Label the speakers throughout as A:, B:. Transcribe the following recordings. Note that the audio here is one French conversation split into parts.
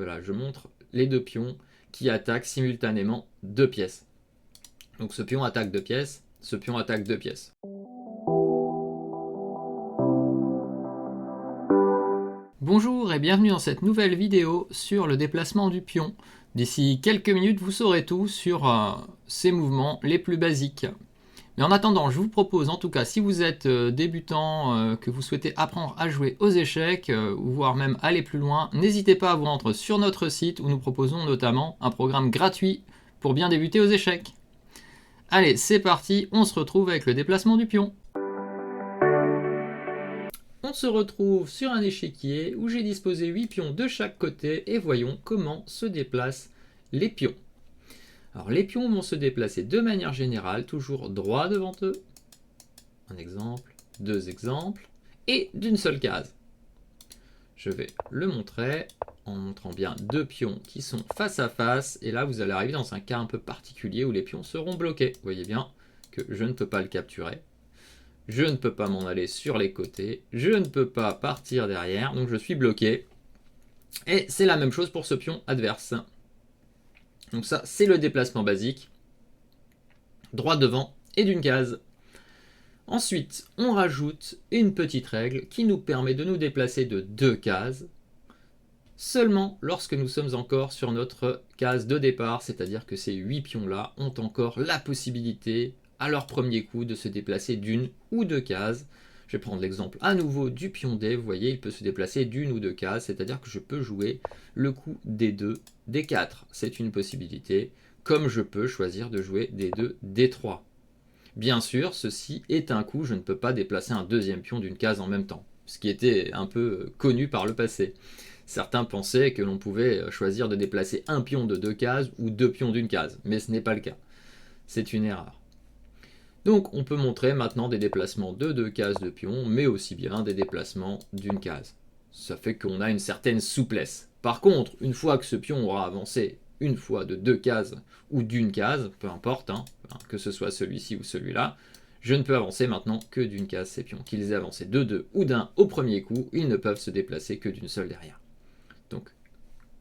A: voilà, je montre les deux pions qui attaquent simultanément deux pièces. Donc ce pion attaque deux pièces, ce pion attaque deux pièces. Bonjour et bienvenue dans cette nouvelle vidéo sur le déplacement du pion. D'ici quelques minutes, vous saurez tout sur ces mouvements les plus basiques. Mais en attendant, je vous propose, en tout cas, si vous êtes débutant, que vous souhaitez apprendre à jouer aux échecs, ou voire même aller plus loin, n'hésitez pas à vous rendre sur notre site où nous proposons notamment un programme gratuit pour bien débuter aux échecs. Allez, c'est parti, on se retrouve avec le déplacement du pion. On se retrouve sur un échiquier où j'ai disposé 8 pions de chaque côté et voyons comment se déplacent les pions. Alors les pions vont se déplacer de manière générale, toujours droit devant eux. Un exemple, deux exemples, et d'une seule case. Je vais le montrer en montrant bien deux pions qui sont face à face. Et là, vous allez arriver dans un cas un peu particulier où les pions seront bloqués. Vous voyez bien que je ne peux pas le capturer. Je ne peux pas m'en aller sur les côtés. Je ne peux pas partir derrière. Donc je suis bloqué. Et c'est la même chose pour ce pion adverse. Donc ça, c'est le déplacement basique. Droit devant et d'une case. Ensuite, on rajoute une petite règle qui nous permet de nous déplacer de deux cases seulement lorsque nous sommes encore sur notre case de départ, c'est-à-dire que ces 8 pions-là ont encore la possibilité, à leur premier coup, de se déplacer d'une ou deux cases. Je vais prendre l'exemple à nouveau du pion D, vous voyez, il peut se déplacer d'une ou deux cases, c'est-à-dire que je peux jouer le coup D2, D4, c'est une possibilité, comme je peux choisir de jouer D2, D3. Bien sûr, ceci est un coup, je ne peux pas déplacer un deuxième pion d'une case en même temps, ce qui était un peu connu par le passé. Certains pensaient que l'on pouvait choisir de déplacer un pion de deux cases ou deux pions d'une case, mais ce n'est pas le cas. C'est une erreur. Donc on peut montrer maintenant des déplacements de deux cases de pions, mais aussi bien des déplacements d'une case. Ça fait qu'on a une certaine souplesse. Par contre, une fois que ce pion aura avancé une fois de deux cases ou d'une case, peu importe, que ce soit celui-ci ou celui-là, je ne peux avancer maintenant que d'une case ces pions. Qu'ils aient avancé de deux ou d'un au premier coup, ils ne peuvent se déplacer que d'une seule derrière. Donc,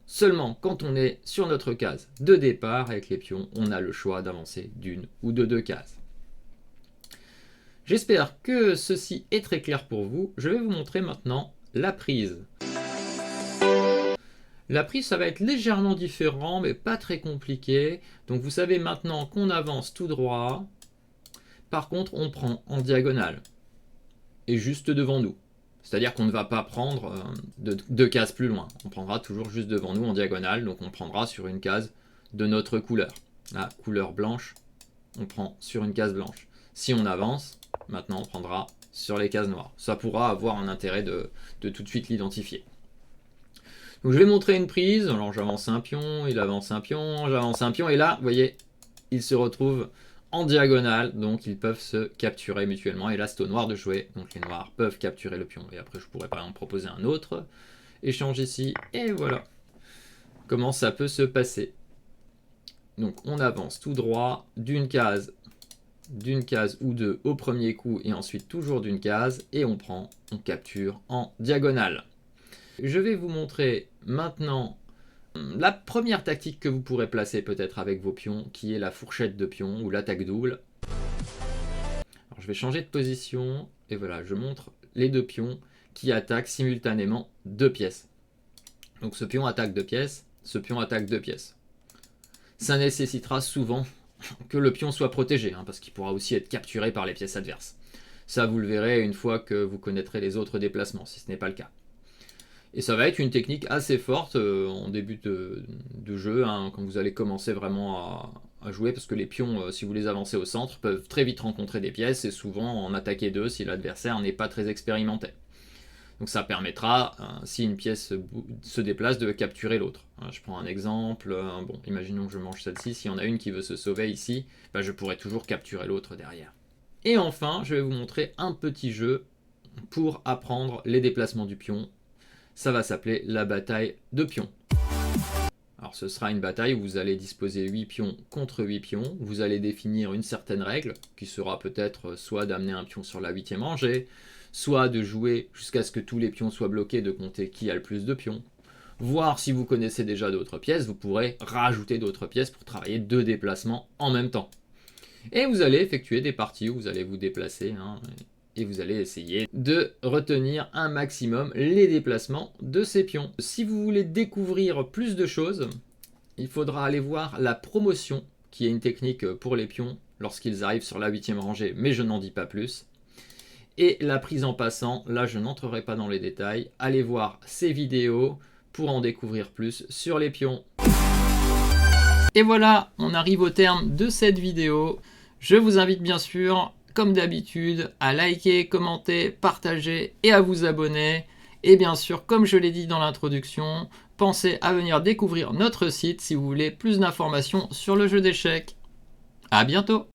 A: seulement quand on est sur notre case de départ avec les pions, on a le choix d'avancer d'une ou de deux cases. J'espère que ceci est très clair pour vous. Je vais vous montrer maintenant la prise. La prise, ça va être légèrement différent, mais pas très compliqué. Donc vous savez maintenant qu'on avance tout droit. Par contre, on prend en diagonale. Et juste devant nous. C'est-à-dire qu'on ne va pas prendre deux cases plus loin. On prendra toujours juste devant nous en diagonale. Donc on prendra sur une case de notre couleur. La couleur blanche, on prend sur une case blanche. Si on avance, maintenant on prendra sur les cases noires. Ça pourra avoir un intérêt de tout de suite l'identifier. Donc je vais montrer une prise. Alors j'avance un pion, il avance un pion, j'avance un pion. Et là, vous voyez, ils se retrouvent en diagonale, donc ils peuvent se capturer mutuellement. Et là, c'est au noir de jouer, donc les noirs peuvent capturer le pion. Et après, je pourrais par exemple proposer un autre échange ici, et voilà comment ça peut se passer. Donc on avance tout droit d'une case ou deux au premier coup, et ensuite toujours d'une case, et on capture en diagonale. Je vais vous montrer maintenant la première tactique que vous pourrez placer peut-être avec vos pions, qui est la fourchette de pions ou l'attaque double. Alors, je vais changer de position, et voilà, je montre les deux pions qui attaquent simultanément deux pièces. Donc ce pion attaque deux pièces, ce pion attaque deux pièces. Ça nécessitera souvent que le pion soit protégé, parce qu'il pourra aussi être capturé par les pièces adverses. Ça, vous le verrez une fois que vous connaîtrez les autres déplacements, si ce n'est pas le cas. Et ça va être une technique assez forte en début de jeu, quand vous allez commencer vraiment à jouer, parce que les pions, si vous les avancez au centre, peuvent très vite rencontrer des pièces, et souvent en attaquer deux si l'adversaire n'est pas très expérimenté. Donc ça permettra, si une pièce se déplace, de capturer l'autre. Je prends un exemple, bon, imaginons que je mange celle-ci, s'il y en a une qui veut se sauver ici, je pourrais toujours capturer l'autre derrière. Et enfin, je vais vous montrer un petit jeu pour apprendre les déplacements du pion. Ça va s'appeler la bataille de pions. Alors ce sera une bataille où vous allez disposer 8 pions contre 8 pions. Vous allez définir une certaine règle, qui sera peut-être soit d'amener un pion sur la 8e rangée, soit de jouer jusqu'à ce que tous les pions soient bloqués, de compter qui a le plus de pions. voir si vous connaissez déjà d'autres pièces, vous pourrez rajouter d'autres pièces pour travailler 2 déplacements en même temps. Et vous allez effectuer des parties où vous allez vous déplacer, hein, et vous allez essayer de retenir un maximum les déplacements de ces pions. Si vous voulez découvrir plus de choses, il faudra aller voir la promotion, qui est une technique pour les pions lorsqu'ils arrivent sur la 8e rangée, mais je n'en dis pas plus. Et la prise en passant, là je n'entrerai pas dans les détails, allez voir ces vidéos pour en découvrir plus sur les pions. Et voilà, on arrive au terme de cette vidéo. Je vous invite bien sûr, comme d'habitude, à liker, commenter, partager et à vous abonner. Et bien sûr, comme je l'ai dit dans l'introduction, pensez à venir découvrir notre site si vous voulez plus d'informations sur le jeu d'échecs. À bientôt!